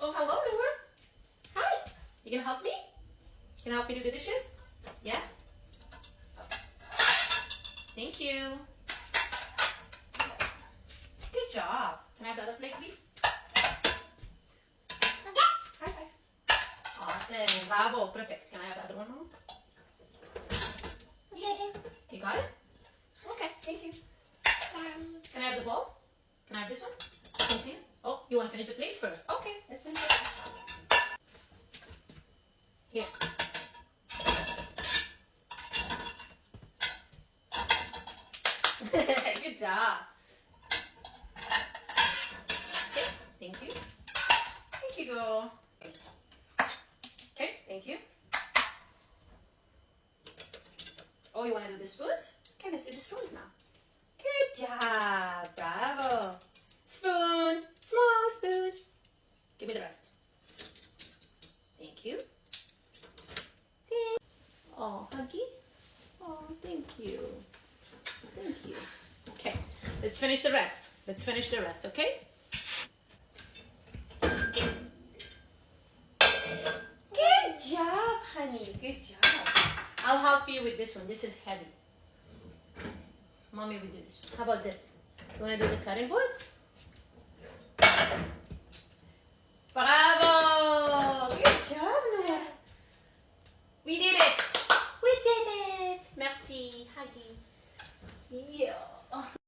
Oh, hello, Edward. Hi. You gonna help me? You gonna help me do the dishes? Yeah? Thank you. Good job. Can I have the other plate, please? High five. Awesome. Bravo. Perfect. Can I have the other one, Mom? You got it? Okay. Thank you. Can I have the bowl? Can I have this one? Continue. Oh, you want to finish the plates first? Okay. Let's finish it. Here. Good job. Okay, thank you. Thank you, girl. Okay, thank you. Oh, you want to do the spoons? Okay, let's do the spoons now. Good job. Bravo. Spoon. Small spoon. Give me the rest. Thank you. Oh, Huggy. Oh, thank you. Thank you. Okay, let's finish the rest. Let's finish the rest, okay? Good job, honey. Good job. I'll help you with this one. This is heavy. Mommy will do this one. How about this? You want to do the cutting board?